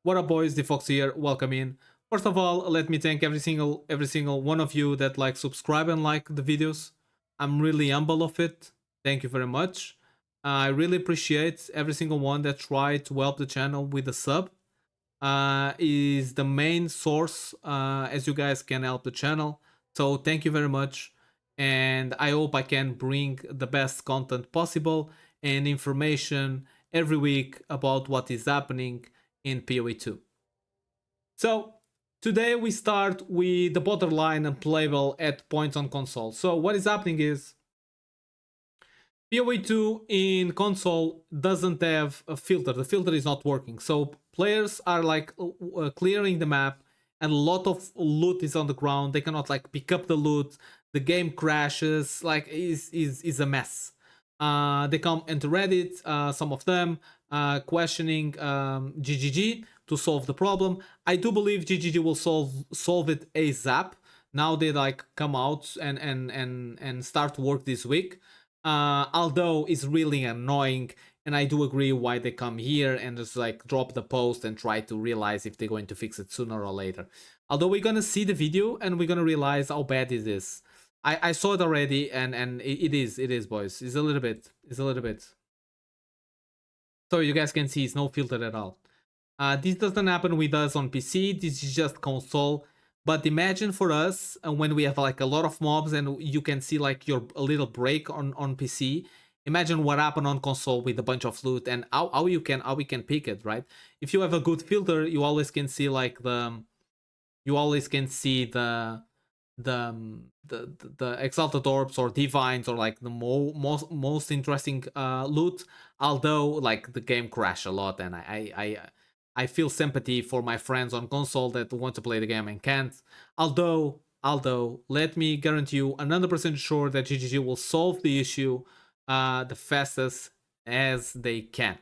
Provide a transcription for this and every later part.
What up, boys? The Fox here. Welcome in. First of all, let me thank every single one of you that subscribe and like the videos. I'm really humble of it. Thank you very much. I really appreciate every single one that tried to help the channel with a sub. Is the main source as you guys can help the channel. So thank you very much, and I hope I can bring the best content possible and information every week about what is happening in PoE2. So today we start with the borderline Unplayble at points on console. So what is happening is PoE2 in console doesn't have a filter. The filter is not working. So players are clearing the map, and a lot of loot is on the ground. They cannot pick up the loot. The game crashes. Is a mess. They come into Reddit, some of them questioning GGG to solve the problem. I do believe GGG will solve it ASAP. Now they come out and start work this week. Although it's really annoying, and I do agree why they come here and just drop the post and try to realize if they're going to fix it sooner or later. Although we're gonna see the video and we're gonna realize how bad it is. I saw it already, and it is, boys. It's a little bit. So you guys can see it's no filter at all. This doesn't happen with us on PC. This is just console. But imagine for us when we have a lot of mobs and you can see your a little break on PC. Imagine what happened on console with a bunch of loot and how we can pick it, right? If you have a good filter, you always can see the exalted orbs or divines or the most interesting loot. Although the game crash a lot, and I feel sympathy for my friends on console that want to play the game and can't. Although let me guarantee you 100% sure that GGG will solve the issue the fastest as they can.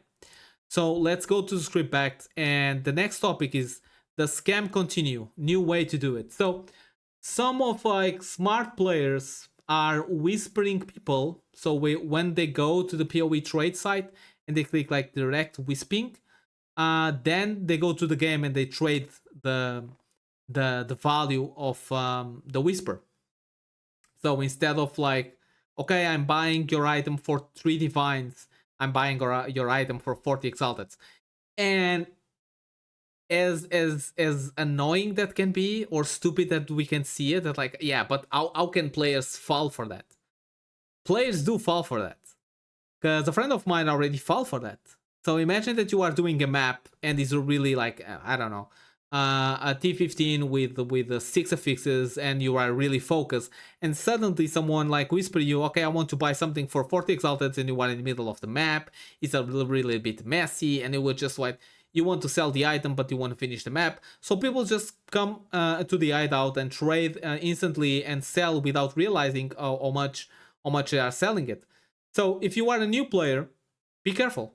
So let's go to the script back, and the next topic is the scam continue, new way to do it. So some of smart players are whispering people. So when they go to the PoE trade site and they click direct whispering, then they go to the game and they trade the value of the whisper. So instead of okay, I'm buying your item for 3 divines, I'm buying your item for 40 exalteds. And as annoying that can be, or stupid that we can see it, that yeah, but how can players fall for that? Players do fall for that, because a friend of mine already fell for that. So imagine that you are doing a map and it's really I don't know, a T15 with 6 affixes, and you are really focused, and suddenly someone whisper you, okay, I want to buy something for 40 exalted, and you are in the middle of the map. It's a really bit messy, and it was just you want to sell the item but you want to finish the map. So people just come to the hideout and trade instantly and sell without realizing how much they are selling it. So if you are a new player, be careful.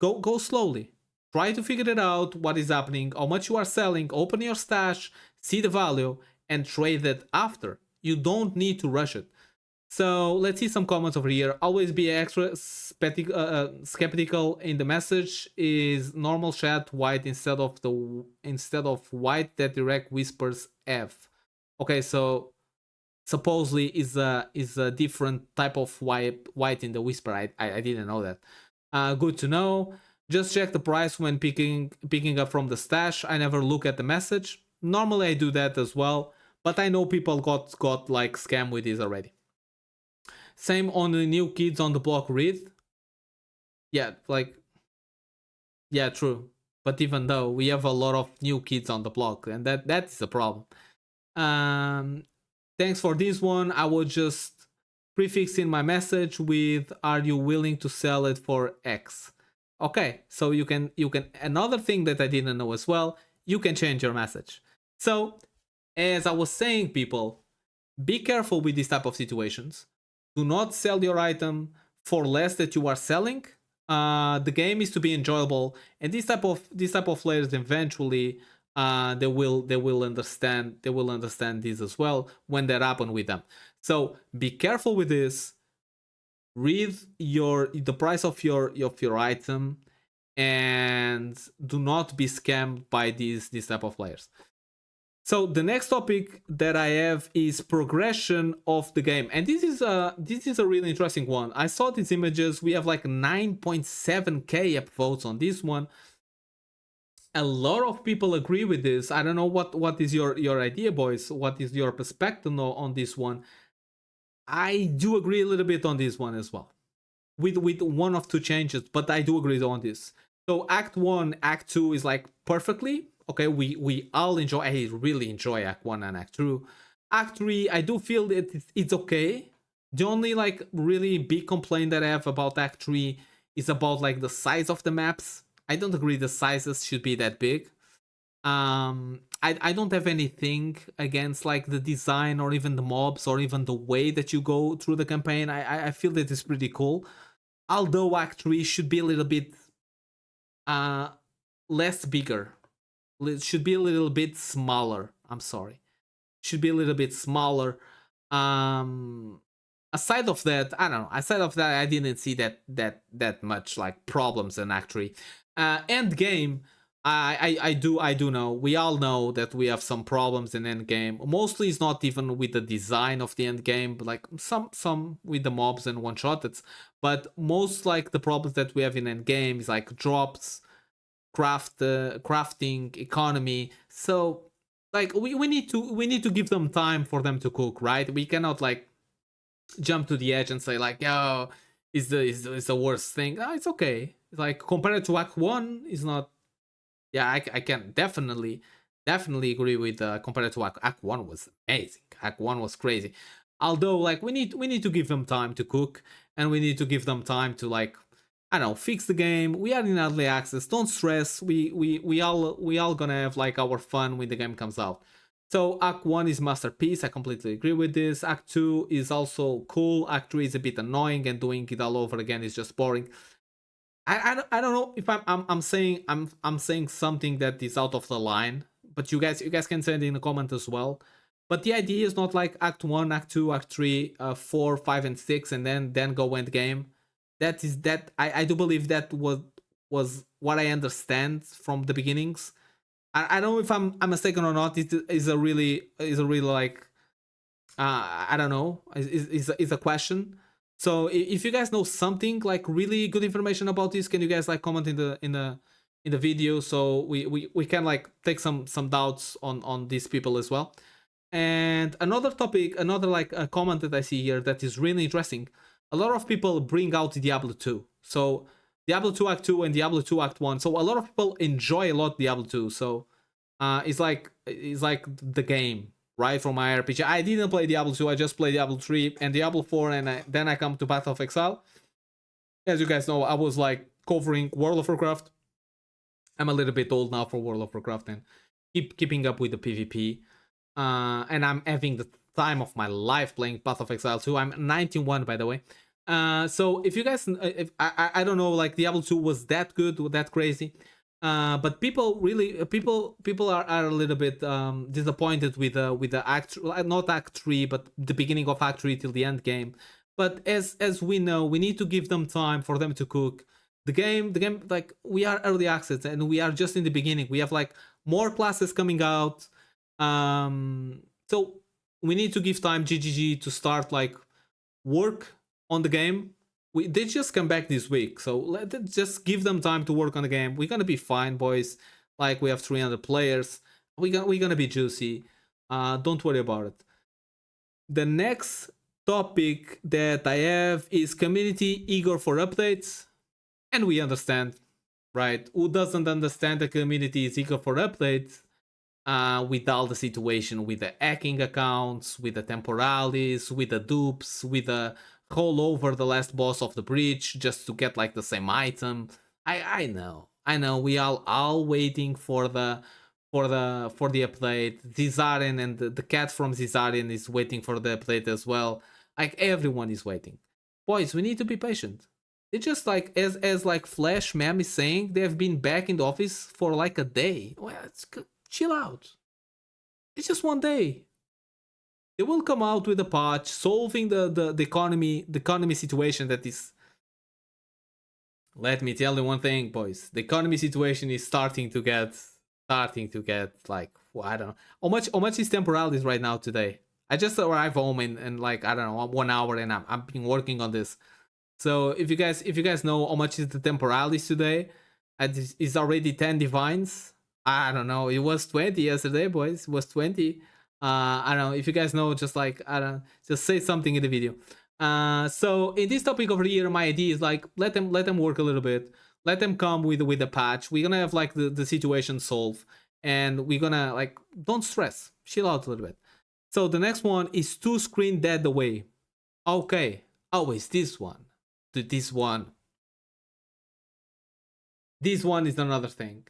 Go slowly. Try to figure it out, what is happening, how much you are selling, open your stash, see the value, and trade it after. You don't need to rush it. So let's see some comments over here. Always be extra skeptical in the message. Is normal chat white instead of white that direct whispers F? Okay, so supposedly is a different type of white in the whisper. I didn't know that. Good to know. Just check the price when picking up from the stash. I never look at the message. Normally I do that as well, but I know people got scammed with this already. Same on the new kids on the block read. Yeah, yeah, true. But even though we have a lot of new kids on the block, and that's a problem. Thanks for this one. I will just prefix in my message with, are you willing to sell it for X? Okay, so you can another thing that I didn't know as well, you can change your message. So as I was saying, people, be careful with these type of situations. Do not sell your item for less that you are selling. The game is to be enjoyable, and this type of players eventually they will understand this as well when that happen with them. So be careful with this. Read the price of your item, and do not be scammed by these type of players. So the next topic that I have is progression of the game, and this is a really interesting one. I saw these images. We have like 9.7k upvotes on this one. A lot of people agree with this. I don't know what is your idea, boys. What is your perspective on this one? I do agree a little bit on this one as well, with one of two changes, but I do agree on this. So Act 1, Act 2 is like perfectly okay. We all enjoy. I really enjoy Act 1 and Act 2. Act 3, I do feel that it's okay. The only like really big complaint that I have about Act 3 is about like the size of the maps. I don't agree the sizes should be that big. I don't have anything against like the design or even the mobs or even the way that you go through the campaign. I feel that it's pretty cool. Although Act 3 should be a little bit less bigger. It should be a little bit smaller. I'm sorry. Should be a little bit smaller. Aside of that, I don't know. Aside of that, I didn't see that much like problems in Act 3. End game, I do know. We all know that we have some problems in end game. Mostly it's not even with the design of the end game, but like some with the mobs and one shots. But most like the problems that we have in end game is like drops, crafting, economy. So like we need to give them time for them to cook, right? We cannot like jump to the edge and say like, yo, is the worst thing. No, it's okay. It's like compared to Act 1, is not. Yeah, I can definitely agree with compared to Act 1 was amazing. Act 1 was crazy. Although like we need to give them time to cook, and we need to give them time to like, I don't know, fix the game. We are in early access. Don't stress. We all gonna have like our fun when the game comes out. So Act 1 is masterpiece. I completely agree with this. Act 2 is also cool. Act 3 is a bit annoying, and doing it all over again is just boring. I don't know if I'm saying something that is out of the line, but you guys can send in a comment as well. But the idea is not like Act 1, Act 2, Act 3, 4, 5, and 6, and then go end game. That I do believe that was what I understand from the beginnings. I don't know if I'm mistaken or not. It is a really like I don't know. Is a question. So if you guys know something like really good information about this, can you guys like comment in the video, so we can like take some doubts on these people as well. And another topic, another like a comment that I see here that is really interesting. A lot of people bring out Diablo 2. So Diablo 2 Act 2 and Diablo 2 Act 1. So a lot of people enjoy a lot Diablo 2. So it's like the game, right, from my RPG. I didn't play Diablo 2, I just played Diablo 3 and Diablo 4, and then I come to Path of Exile. As you guys know, I was like covering World of Warcraft. I'm a little bit old now for World of Warcraft and keeping up with the PvP. And I'm having the time of my life playing Path of Exile 2. I'm 91, by the way. So if you guys, if I don't know, like Diablo 2 was that good, was that crazy. But people really people are a little bit disappointed with the act, not Act 3, but the beginning of Act 3 till the end game. But as we know, we need to give them time for them to cook the game. Like, we are early access and we are just in the beginning. We have like more classes coming out, so we need to give time GGG to start like work on the game. They just come back this week, so let's just give them time to work on the game. We're gonna be fine, boys. Like, we have 300 players. We're gonna be juicy. Don't worry about it. The next topic that I have is community eager for updates, and we understand, right? Who doesn't understand the community is eager for updates? With all the situation with the hacking accounts, with the temporalities, with the dupes, with the roll over the last boss of the breach just to get like the same item. I know we all waiting for the update. Zizarian and the cat from Zizarian is waiting for the update as well. Like, everyone is waiting. Boys, we need to be patient. They just like, as like Flash Ma'am is saying, they have been back in the office for like a day. Well, it's good. Chill out. It's just one day. They will come out with a patch solving the economy situation that is Let me tell you one thing, boys. The economy situation is starting to get like, well, I don't know. How much is temporalis right now today? I just arrived home in like, I don't know, 1 hour, and I've been working on this. So if you guys know how much is the temporalis today, it's already 10 divines. I don't know. It was 20 yesterday, boys. It was 20. I don't know. If you guys know, just like, I don't know, just say something in the video. So in this topic over here, my idea is like, let them work a little bit. Let them come with a patch. We're gonna have like the situation solved, and we're gonna like, don't stress, chill out a little bit. So the next one is two screen dead away. Okay. Oh, it's this one. This one. This one is another thing.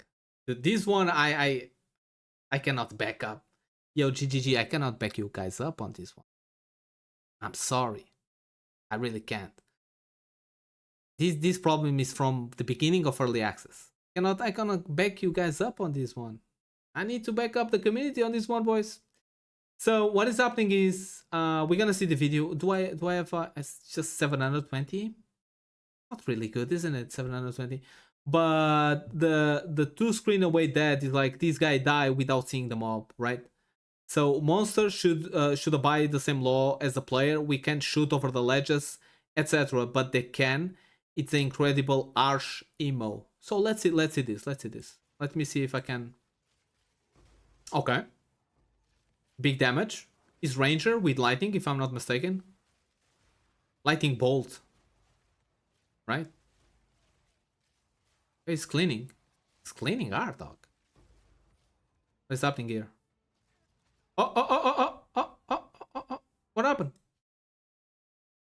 This one I cannot back up. Yo, GGG, I cannot back you guys up on this one. I'm sorry. I really can't. This problem is from the beginning of early access. I cannot back you guys up on this one. I need to back up the community on this one, boys. So what is happening is we're gonna see the video. Do I have it's just 720? Not really good, isn't it? 720. But the two screen away dead is like, this guy die without seeing the mob, right? So monsters should abide the same law as the player. We can shoot over the ledges, etc. But they can. It's an incredible harsh emo. So let's see this. Let me see if I can. Okay. Big damage. Is Ranger with lightning, if I'm not mistaken. Lightning bolt. Right? It's cleaning. It's cleaning hard, dog. What's happening here? Oh. What happened?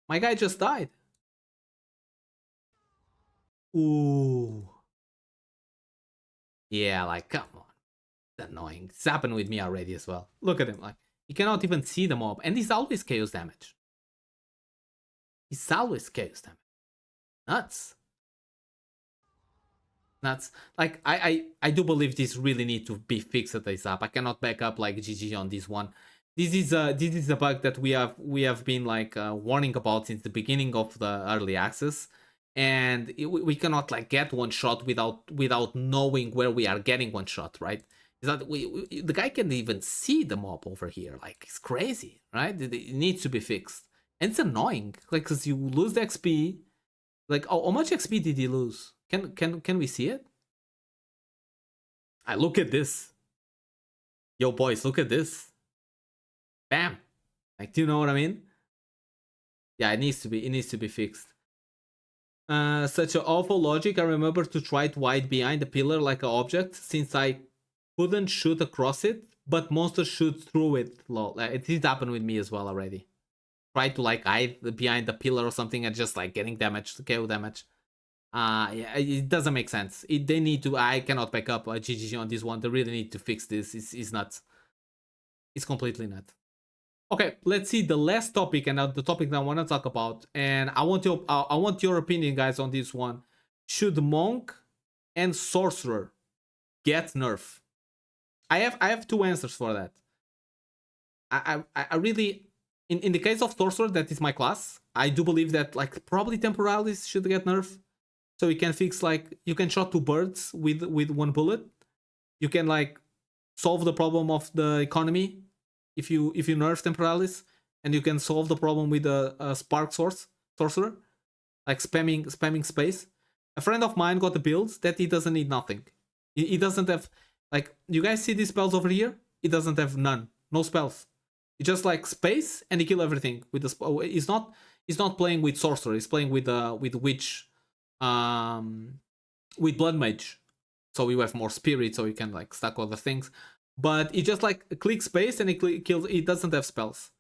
My guy just died. Ooh. Yeah, like, come on. It's annoying. It's happened with me already as well. Look at him, like, he cannot even see the mob. And he's always chaos damage. He's always chaos damage. Nuts. Like, I do believe this really need to be fixed at ASAP. I cannot back up like GG on this one. This is a bug that we have been like warning about since the beginning of the early access, and we cannot like get one shot without knowing where we are getting one shot, right? Is that the guy can't even see the mob over here? Like, it's crazy, right? It needs to be fixed, and it's annoying, like, because you lose the XP. Like, how much XP did he lose? Can we see it? I look at this. Yo, boys, look at this. Bam. Like, do you know what I mean? Yeah, it needs to be fixed. Such an awful logic. I remember to try to hide behind the pillar like an object, since I couldn't shoot across it, but monsters shoot through it. Lol. It did happen with me as well already. Try to like hide behind the pillar or something and just like getting damage, KO damage. Yeah, it doesn't make sense. They need to. I cannot back up GGG on this one. They really need to fix this. It's nuts. It's completely nuts. Okay, let's see the last topic, and the topic that I want to talk about. And I want your opinion, guys, on this one. Should monk and sorcerer get nerf? I have two answers for that. I really, in the case of sorcerer, that is my class. I do believe that like probably temporalis should get nerf. So you can fix, like, you can shot two birds with one bullet. You can like solve the problem of the economy if you nerf temporalis, and you can solve the problem with a spark sorcerer, like spamming space. A friend of mine got a build that he doesn't need nothing. He doesn't have, like, you guys see these spells over here? He doesn't have no spells. He just like space and he kill everything with the. He's not playing with sorcerer. He's playing with witch. With blood mage, so you have more spirit, so you can like stack other things, but he just like click space and he kills. He doesn't have spells.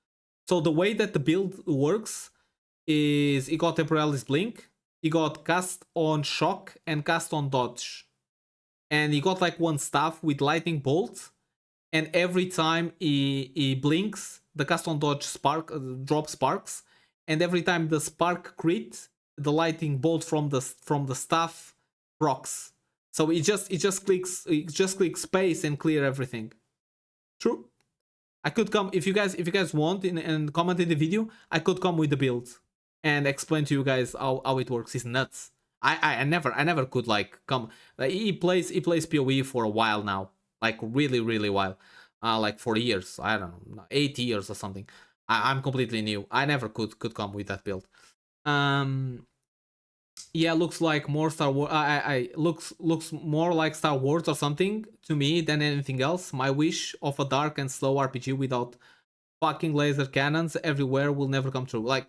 So the way that the build works is he got temporalis blink, he got cast on shock and cast on dodge, and he got like one staff with lightning bolt, and every time he blinks, the cast on dodge drop sparks, and every time the spark crit, the lightning bolt from the staff procs. So it just clicks space and clear everything. True. I could come, if you guys want, and comment in the video, I could come with the build and explain to you guys how it works. It's nuts. I never could like come. Like, he plays PoE for a while now, like really while, like 4 years. I don't know, 8 years or something. I'm completely new. I never could come with that build. Yeah, looks like more Star Wars. I looks more like Star Wars or something to me than anything else. My wish of a dark and slow RPG without fucking laser cannons everywhere will never come true. Like,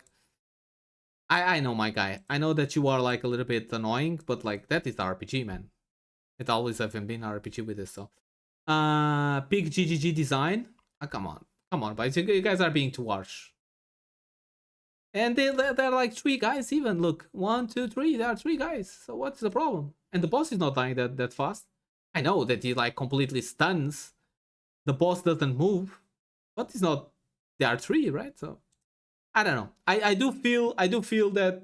I know, my guy. I know that you are like a little bit annoying, but like that is the RPG, man. It always haven't been RPG with this. So, big GGG design. Come on, guys. You guys are being too harsh. And they're like 3 guys even. Look, 1, 2, 3. There are 3 guys. So what's the problem? And the boss is not dying that fast. I know that he like completely stuns. The boss doesn't move, but it's not. There are 3, right? So I don't know. I do feel that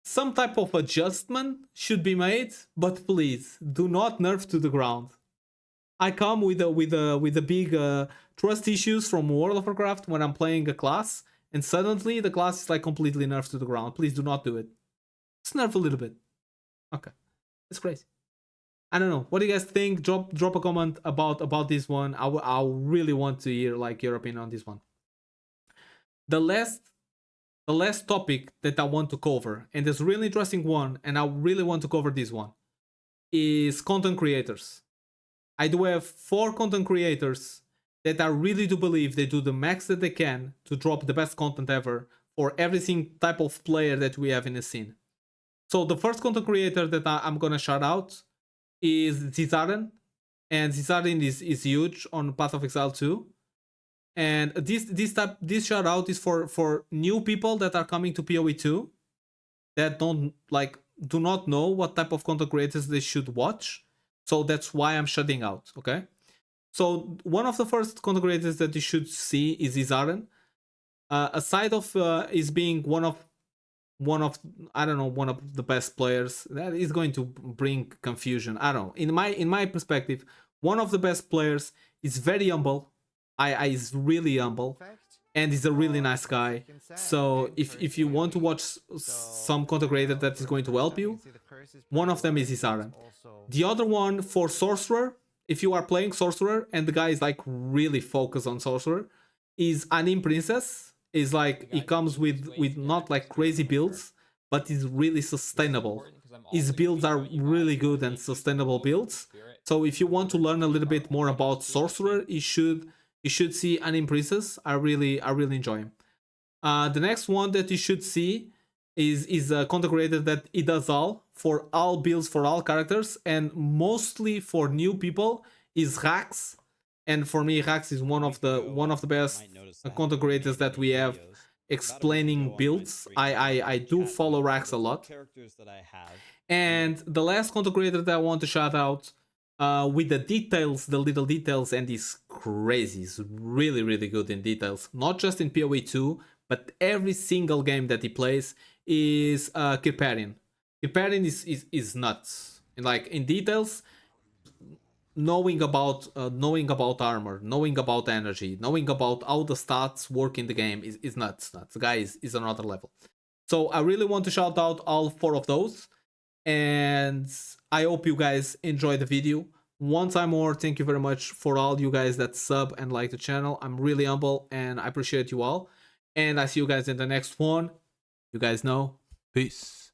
some type of adjustment should be made, but please do not nerf to the ground. I come with a big trust issues from World of Warcraft when I'm playing a class, and suddenly the class is like completely nerfed to the ground. Please do not do it. Just nerf a little bit. Okay, it's crazy. I don't know. What do you guys think? Drop a comment about this one. I really want to hear like your opinion on this one. The last topic that I want to cover, and this really interesting one, and I really want to cover this one, is content creators. I do have 4 content creators that I really do believe they do the max that they can to drop the best content ever for every single type of player that we have in the scene. So the first content creator that I'm gonna shout out is Zizaren, and Zizaren is huge on Path of Exile 2. And this shout out is for new people that are coming to PoE 2 that do not know what type of content creators they should watch. So that's why I'm shutting out. Okay. So one of the first content creators that you should see is Zizaren. Aside of is being one of I don't know, one of the best players, that is going to bring confusion. I don't know. In my perspective, one of the best players is very humble. I is really humble, and he's a really nice guy. So if you want to watch some content creator that is going to help you, one of them is Zizaren. The other one for Sorcerer, if you are playing Sorcerer and the guy is like really focused on Sorcerer, is Anim Princess. Is like he comes with not like crazy builds, but is really sustainable. His builds are really good and sustainable builds. So if you want to learn a little bit more about Sorcerer, you should see Anim Princess. I really enjoy him. The next one that you should see is a content creator that he does all builds for all characters, and mostly for new people, is Rax. And for me, Rax is one of the best content creators that we have explaining builds. I do follow Rax a lot. And the last content creator that I want to shout out, with the details, the little details, and he's crazy. He's really good in details. Not just in PoE 2, but every single game that he plays, is Kirparian. Kirparian is nuts. And like in details, knowing about armor, knowing about energy, knowing about how the stats work in the game is nuts. The guy is another level. So I really want to shout out all 4 of those, and I hope you guys enjoyed the video. One time more, thank you very much for all you guys that sub and like the channel. I'm really humble and I appreciate you all. And I see you guys in the next one. You guys know. Peace.